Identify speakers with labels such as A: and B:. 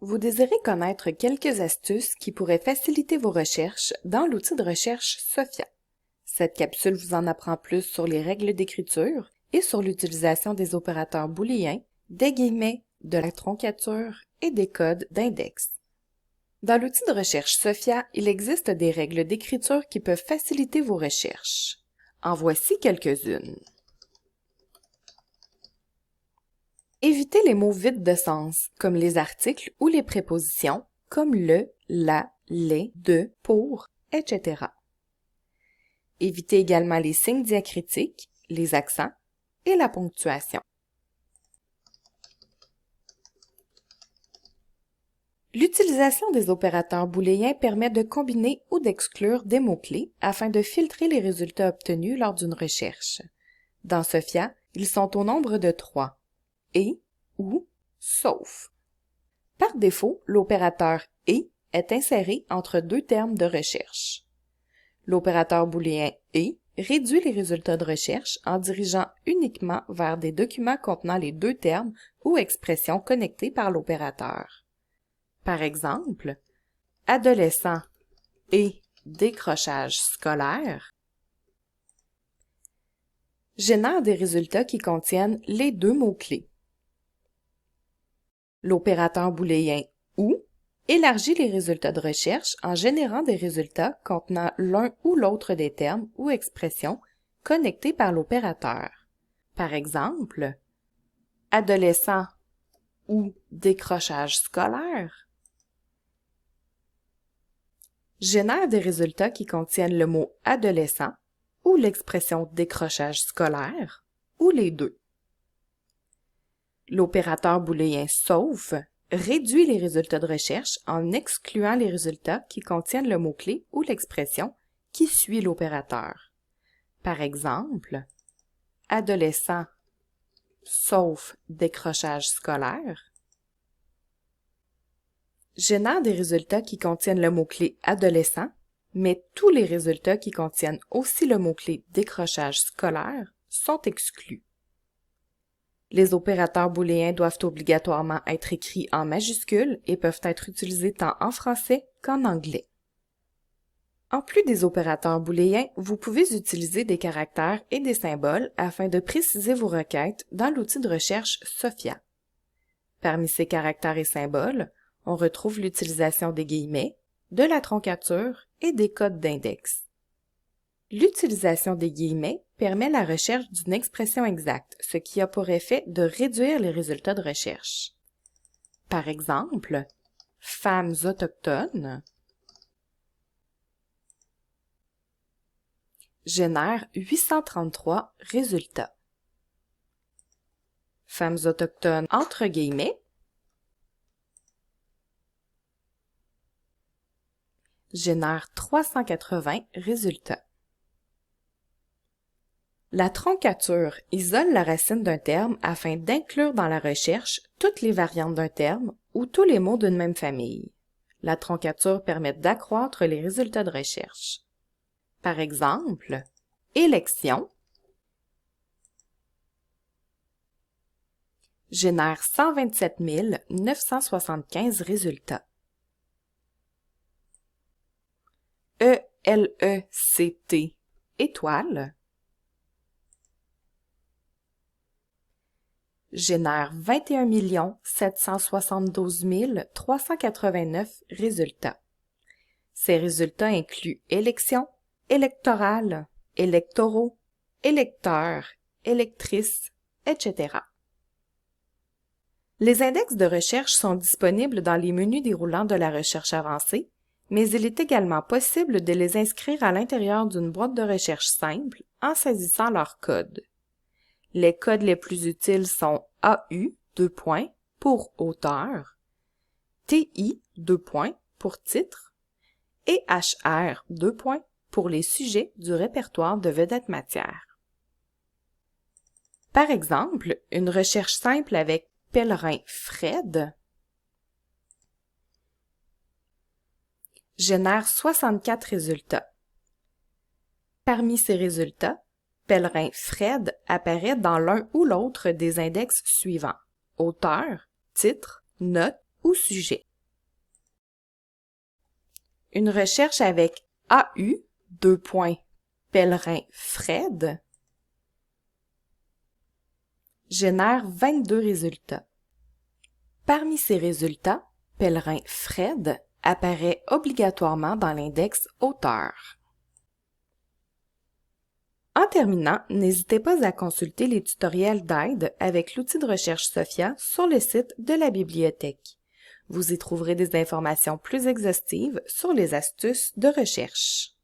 A: Vous désirez connaître quelques astuces qui pourraient faciliter vos recherches dans l'outil de recherche Sophia. Cette capsule vous en apprend plus sur les règles d'écriture et sur l'utilisation des opérateurs booléens, des guillemets, de la troncature et des codes d'index. Dans l'outil de recherche Sophia, il existe des règles d'écriture qui peuvent faciliter vos recherches. En voici quelques-unes. Évitez les mots vides de sens, comme les articles ou les prépositions, comme le, la, les, de, pour, etc. Évitez également les signes diacritiques, les accents et la ponctuation. L'utilisation des opérateurs booléens permet de combiner ou d'exclure des mots-clés afin de filtrer les résultats obtenus lors d'une recherche. Dans Sophia, ils sont au nombre de 3. Et, ou, sauf. Par défaut, l'opérateur « et » est inséré entre deux termes de recherche. L'opérateur booléen « et » réduit les résultats de recherche en dirigeant uniquement vers des documents contenant les deux termes ou expressions connectés par l'opérateur. Par exemple, « adolescent » et « décrochage scolaire » génèrent des résultats qui contiennent les deux mots-clés. L'opérateur booléen « ou » élargit les résultats de recherche en générant des résultats contenant l'un ou l'autre des termes ou expressions connectés par l'opérateur. Par exemple, « adolescent » ou « décrochage scolaire » génère des résultats qui contiennent le mot « adolescent » ou l'expression « décrochage scolaire » ou les deux. L'opérateur booléen « sauf » réduit les résultats de recherche en excluant les résultats qui contiennent le mot-clé ou l'expression qui suit l'opérateur. Par exemple, « adolescent sauf décrochage scolaire » génère des résultats qui contiennent le mot-clé « adolescent », mais tous les résultats qui contiennent aussi le mot-clé « décrochage scolaire » sont exclus. Les opérateurs booléens doivent obligatoirement être écrits en majuscules et peuvent être utilisés tant en français qu'en anglais. En plus des opérateurs booléens, vous pouvez utiliser des caractères et des symboles afin de préciser vos requêtes dans l'outil de recherche Sophia. Parmi ces caractères et symboles, on retrouve l'utilisation des guillemets, de la troncature et des codes d'index. L'utilisation des guillemets permet la recherche d'une expression exacte, ce qui a pour effet de réduire les résultats de recherche. Par exemple, « femmes autochtones » génère 833 résultats. « femmes autochtones » entre guillemets génère 380 résultats. La troncature isole la racine d'un terme afin d'inclure dans la recherche toutes les variantes d'un terme ou tous les mots d'une même famille. La troncature permet d'accroître les résultats de recherche. Par exemple, « élection » génère 127 975 résultats. ELECT étoile génère 21 772 389 résultats. Ces résultats incluent élections, électorales, électoraux, électeurs, électrices, etc. Les index de recherche sont disponibles dans les menus déroulants de la recherche avancée, mais il est également possible de les inscrire à l'intérieur d'une boîte de recherche simple en saisissant leur code. Les codes les plus utiles sont AU, pour auteur, TI, pour titre, et HR, pour les sujets du répertoire de vedettes matières. Par exemple, une recherche simple avec pèlerin Fred génère 64 résultats. Parmi ces résultats, pèlerin Fred apparaît dans l'un ou l'autre des index suivants: auteur, titre, note ou sujet. Une recherche avec AU, Pèlerin Fred, génère 22 résultats. Parmi ces résultats, Pèlerin Fred apparaît obligatoirement dans l'index auteur. En terminant, n'hésitez pas à consulter les tutoriels d'aide avec l'outil de recherche Sophia sur le site de la bibliothèque. Vous y trouverez des informations plus exhaustives sur les astuces de recherche.